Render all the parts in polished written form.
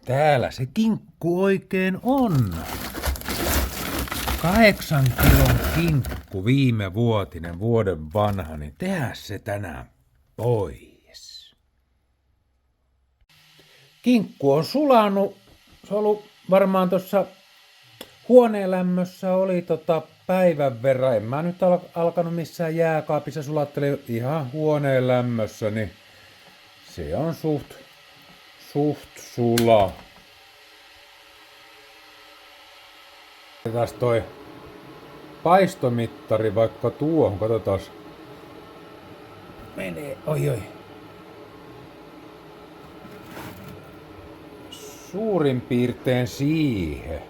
Täällä se kinkku oikein on. 8 kilon kinkku, viimevuotinen, vuoden vanha, niin tehdään se tänään pois. Kinkku on sulanut. Se on ollut varmaan tuossa huoneen lämmössä oli päivän verran. En mä nyt alkanut missään jääkaapissa sulattelin ihan huoneen lämmössä, niin se on suht sula. Taas toi paistomittari vaikka tuohon, katsotaan. Menee, oi. Suurin piirtein siihen.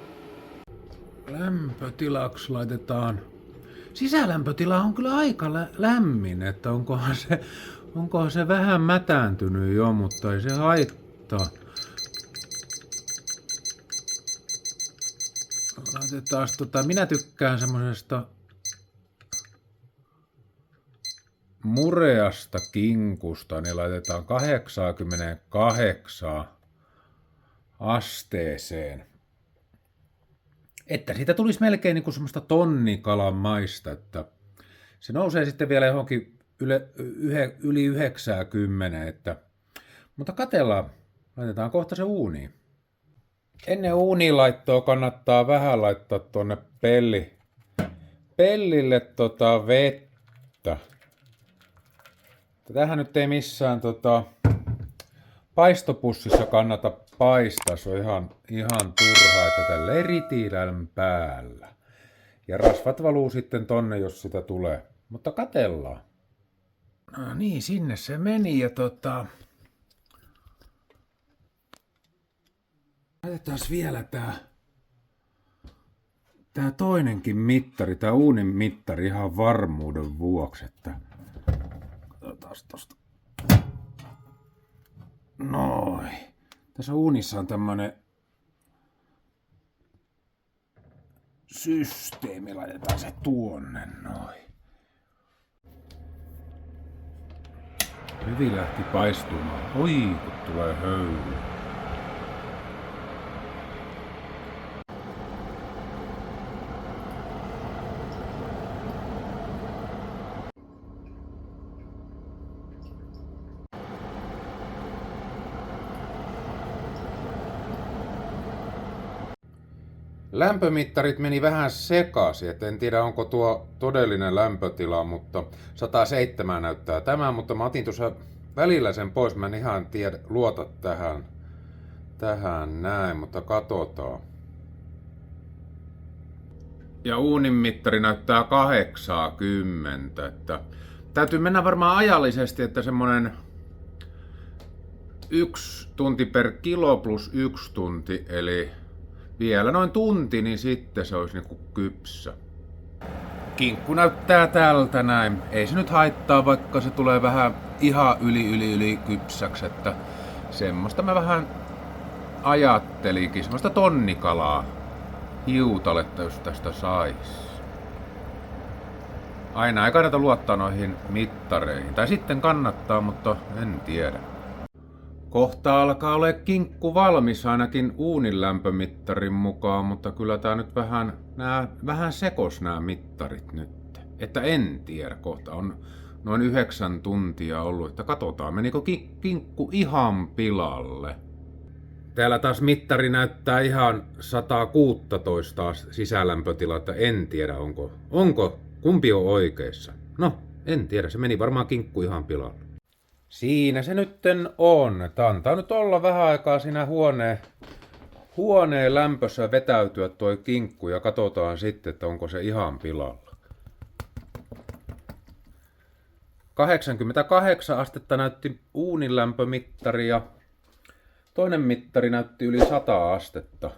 Lämpötilaksi laitetaan. Sisälämpötila on kyllä aika lämmin, että onkohan se vähän mätääntynyt jo, mutta ei se haittaa. Laitetaan minä tykkään semmosesta mureasta kinkusta, niin laitetaan 88 asteeseen. Että siitä tulisi melkein niin kuin semmoista tonnikalan maista, että se nousee sitten vielä johonkin yli 90, mutta katellaan, laitetaan kohta se uuniin. Ennen uuniin laittoa kannattaa vähän laittaa tuonne pellille vettä. Tähän nyt ei missään paistopussissa kannata paistaa, se on ihan turhaa, että tällä eritiilän päällä. Ja rasvat valuu sitten tonne, jos sitä tulee. Mutta katellaan. No niin, sinne se meni ja laitetaan vielä tää toinenkin mittari, tää uunin mittari ihan varmuuden vuoksi, että katsotaan tosta. Noin. Tässä uunissa on tämmönen systeemi, laitetaan se tuonne noin. Hyvin lähti paistumaan. Oi, kun tulee höyry. Lämpömittarit meni vähän sekaisin, et en tiedä onko tuo todellinen lämpötila, mutta 107 näyttää tämä, mutta mä otin tuossa välillä sen pois, mä en ihan luota tähän näin, mutta katsotaan. Ja uunin mittari näyttää 80, että täytyy mennä varmaan ajallisesti, että semmonen 1 tunti per kilo plus 1 tunti, eli vielä noin tunti, niin sitten se olisi niinku kypsä. Kinkku näyttää tältä näin. Ei se nyt haittaa, vaikka se tulee vähän ihan yli kypsäksi, että semmoista mä vähän ajattelinkin. Semmoista tonnikalaa hiutaletta, jos tästä sais. Aina ei kannata luottaa noihin mittareihin. Tai sitten kannattaa, mutta en tiedä. Kohta alkaa olla kinkku valmis ainakin uunin lämpömittarin mukaan, mutta kyllä tää nyt vähän sekos nämä mittarit nyt. Että en tiedä, kohta on noin 9 tuntia ollut, että katsotaan menikö kinkku ihan pilalle. Täällä taas mittari näyttää ihan 116 sisälämpötilaa, että en tiedä kumpi on oikeassa. No, en tiedä, se meni varmaan kinkku ihan pilalle. Siinä se nytten on, että antaa nyt olla vähän aikaa siinä huoneen lämpössä vetäytyä toi kinkku ja katsotaan sitten, että onko se ihan pilalla. 88 astetta näytti uunin lämpömittari ja toinen mittari näytti yli 100 astetta.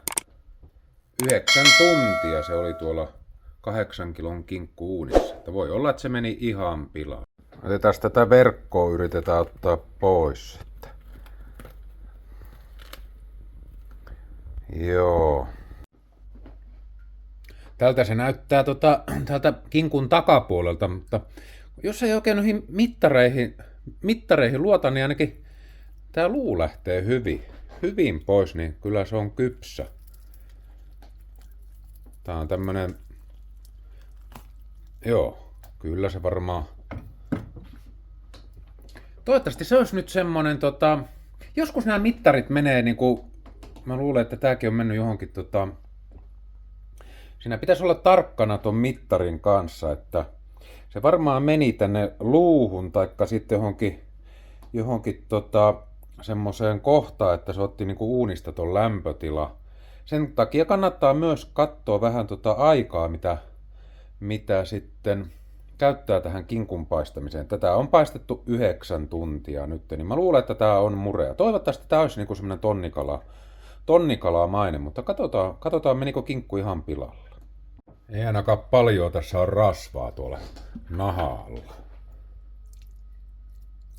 9 tuntia se oli tuolla 8 kilon kinkku uunissa. Että voi olla, että se meni ihan pilalle. Otetaan tätä verkkoa, yritetään ottaa pois sitten. Joo. Tältä se näyttää täältä kinkun takapuolelta, mutta jos ei oikein noihin mittareihin luota, niin ainakin tää luu lähtee hyvin pois, niin kyllä se on kypsä. Tää on tämmönen... Joo, kyllä se varmaan... Toivottavasti se olisi nyt semmonen Joskus nämä mittarit menee niinku... Mä luulen, että tääkin on mennyt johonkin Siinä pitäisi olla tarkkana ton mittarin kanssa, että se varmaan meni tänne luuhun taikka sitten johonkin semmoiseen kohtaan, että se otti niinku uunista ton lämpötila. Sen takia kannattaa myös katsoa vähän aikaa, mitä sitten käyttää tähän kinkun paistamiseen. Tätä on paistettu 9 tuntia nyt, niin mä luulen, että tää on murea. Toivottavasti tää olisi niinku semmonen tonnikalamainen, mutta katsotaan menikö kinkku ihan pilalle. Ei ainakaan paljon tässä on rasvaa tuolla nahalla.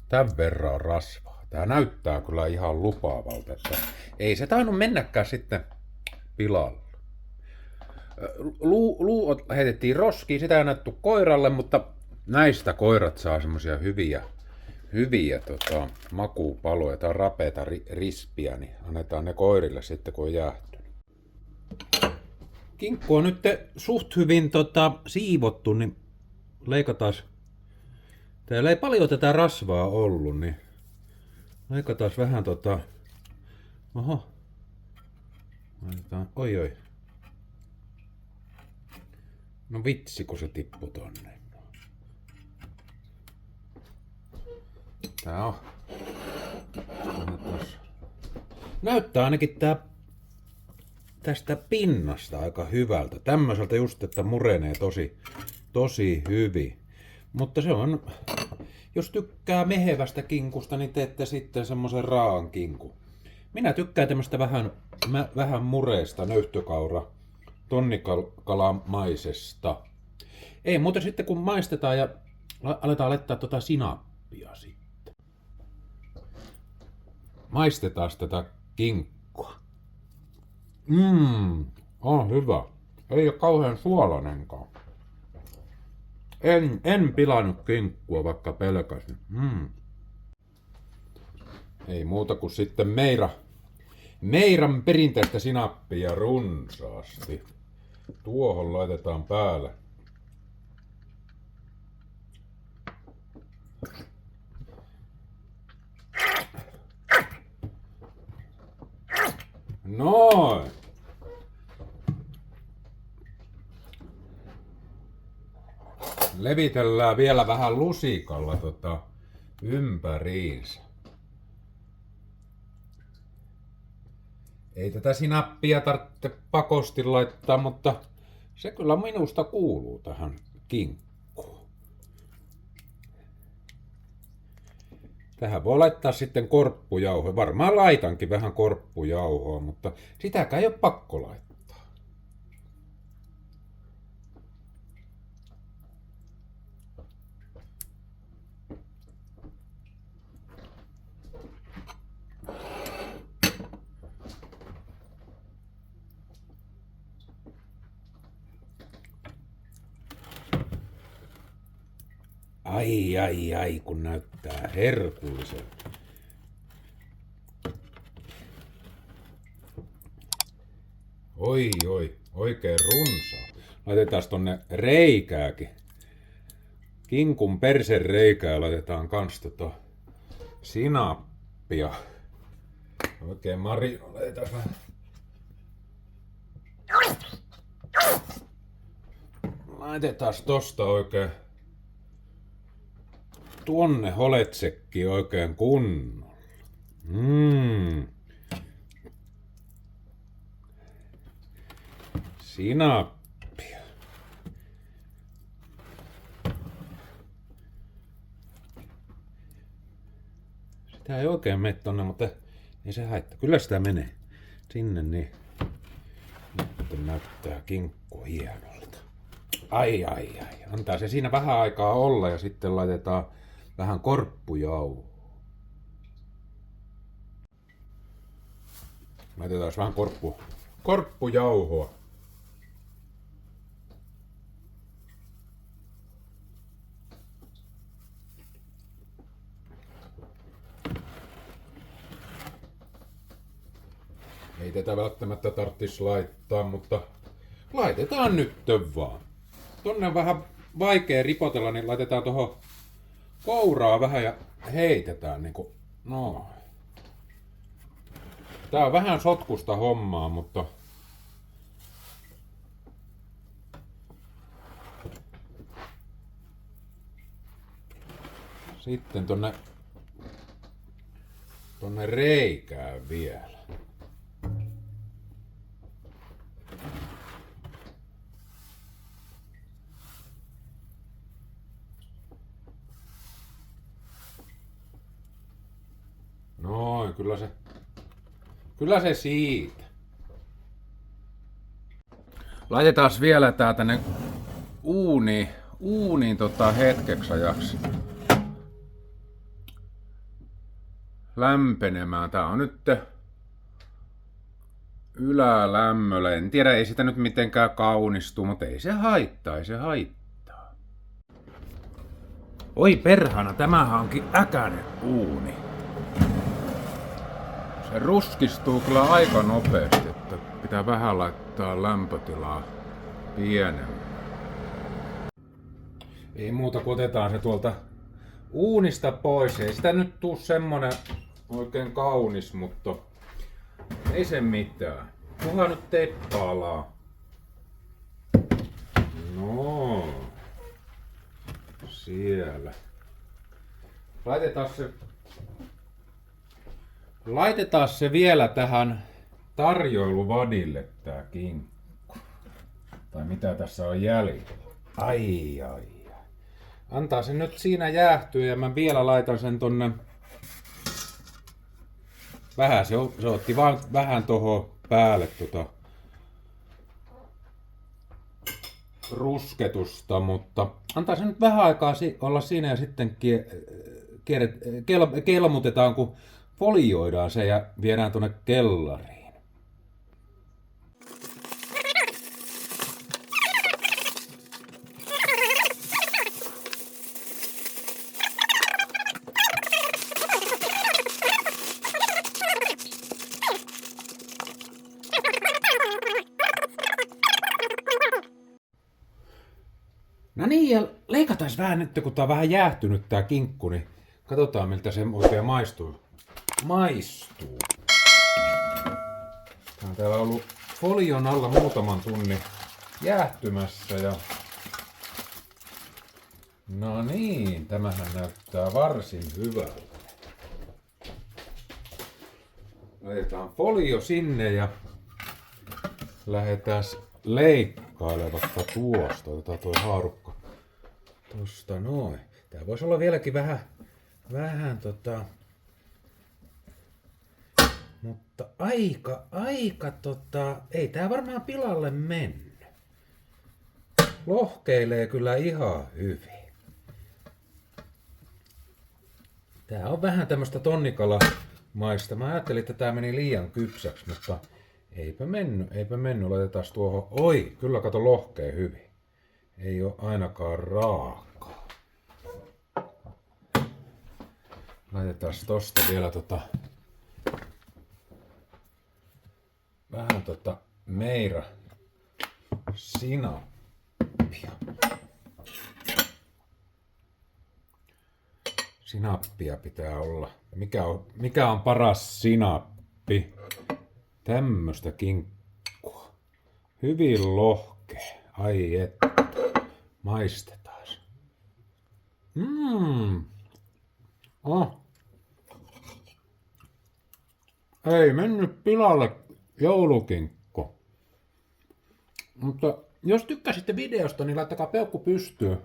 Tän verran on rasvaa. Tää näyttää kyllä ihan lupaavalta, että ei se tainnut mennäkään sitten pilalle. Luu heitettiin roskiin, sitä ei annettu koiralle, mutta näistä koirat saa semmosia hyviä makuupaloja tai rapeita rispiä, niin annetaan ne koirille sitten kun on jäähtynyt. Kinkku on nyt suht hyvin siivottu, niin leikataan. Täällä ei paljon tätä rasvaa ollut, niin leikataan vähän Oho. Laitetaan, oi. No vitsi, kun se tippui tonne. Tää on. Näyttää ainakin tästä pinnasta aika hyvältä. Tämmöiseltä just, että murenee tosi hyvin. Mutta se on, jos tykkää mehevästä kinkusta, niin teette sitten semmoisen raaan kinkun. Minä tykkään tämmöistä vähän mureesta nöyhtökaura tonnikalamaisesta. Ei muuta sitten kun maistetaan ja aletaan laittaa sinappia sitten. Maistetaan tätä kinkkua. On hyvä. Ei ole kauhean suolanenkaan. En pilannut kinkkua, vaikka pelkäsin. Ei muuta kuin sitten Meiran perinteistä sinappia runsaasti. Tuohon laitetaan päälle. Noin. Levitellään vielä vähän lusikalla ympäriinsä. Ei tätä sinappia tarvitse pakosti laittaa, mutta se kyllä minusta kuuluu tähän kinkkuun. Tähän voi laittaa sitten korppujauhoa. Varmaan laitankin vähän korppujauhoa, mutta sitäkään ei ole pakko laittaa. Ai, kun näyttää herkulliselta. Oi, oikein runsaa. Laitetaan tonne reikääkin. Kinkun persen reikää laitetaan kans sinappia. Oikein Marino, laitetaan vähän. Laitetaan tosta oikein tuonne holetsekki oikein kunnolla. Sinappia. Sitä ei oikein mene tonne, mutta ei se haittaa. Kyllä sitä menee. Sinne niin. Nyt näyttää kinkku hienolta. Ai. Antaa se siinä vähän aikaa olla ja sitten laitetaan vähän korppujauhoa. Laitetaan vähän korppujauhoa. Ei tätä välttämättä tarvitsisi laittaa, mutta laitetaan nyt vaan. Tonne on vähän vaikea ripotella, niin laitetaan tuohon kouraa vähän ja heitetään niinku noin. Tää on vähän sotkusta hommaa, mutta sitten tonne reikään vielä. Noin, kyllä se siitä. Laitetaan vielä tää tänne uuniin hetkeksi ajaksi lämpenemään. Tää on nyt ylälämmöllä. En tiedä, ei sitä nyt mitenkään kaunistu, mutta ei se haittaa. Oi perhana, tämähän onkin äkäinen uuni. Se ruskistuu kyllä aika nopeasti, että pitää vähän laittaa lämpötilaa pienemmän. Ei muuta kuin otetaan se tuolta uunista pois. Ei sitä nyt tuu semmonen oikein kaunis, mutta ei se mitään. Kunhan nyt teppaalaa. No, siellä. Laitetaan se vielä tähän tarjoiluvadille tää kinkku. Tai mitä tässä on jäljellä. Ai. Antaa sen nyt siinä jäähtyä ja mä vielä laitan sen tonne. Vähän se otti vaan vähän tohon päälle rusketusta, mutta antaa se nyt vähän aikaa olla siinä ja sitten kelmutetaan, kun folioidaan se ja viedään tuonne kellariin. No niin, ja leikataan vähän nyt, kun tää on vähän jäähtynyt tää kinkku, niin katsotaan miltä se oikein maistuu. Tää on täällä ollut folion alla muutaman tunnin jäähtymässä ja no niin, tämähän näyttää varsin hyvältä. Laitetaan folio sinne ja lähdetään leikkailemaan vaikka tuosta. Otetaan tuo haarukka tosta noin. Tää voisi olla vieläkin vähän mutta ei tää varmaan pilalle mennyt. Lohkeilee kyllä ihan hyvin. Tää on vähän tämmöstä tonnikalamaista. Mä ajattelin, että tää meni liian kypsäksi, mutta eipä mennyt. Laitetaan tuohon. Oi, kyllä kato lohkee hyvin. Ei oo ainakaan raakaa. Laitetaan tosta vielä vähän meira sinappia. Sinappia pitää olla. Mikä on paras sinappi? Tämmöstä kinkkua. Hyvin lohkea. Ai että. Maistetaan. Ei mennyt pilalle joulukinkku. Mutta jos tykkäsitte videosta, niin laittakaa peukku pystyyn.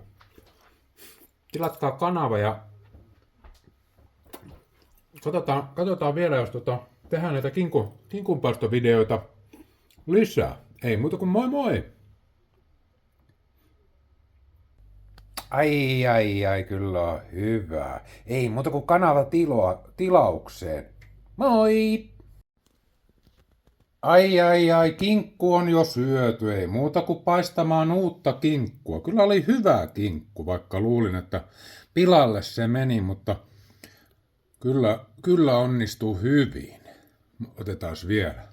Tilatkaa kanava ja katsotaan vielä, jos tehdään näitä kinkunpaistovideoita lisää. Ei muuta kuin moi moi! Ai, kyllä on hyvä. Ei muuta kuin kanava tilaukseen. Moi! Ai, kinkku on jo syöty. Ei muuta kuin paistamaan uutta kinkkua. Kyllä oli hyvä kinkku, vaikka luulin, että pilalle se meni, mutta kyllä onnistuu hyvin. Otetaan vielä.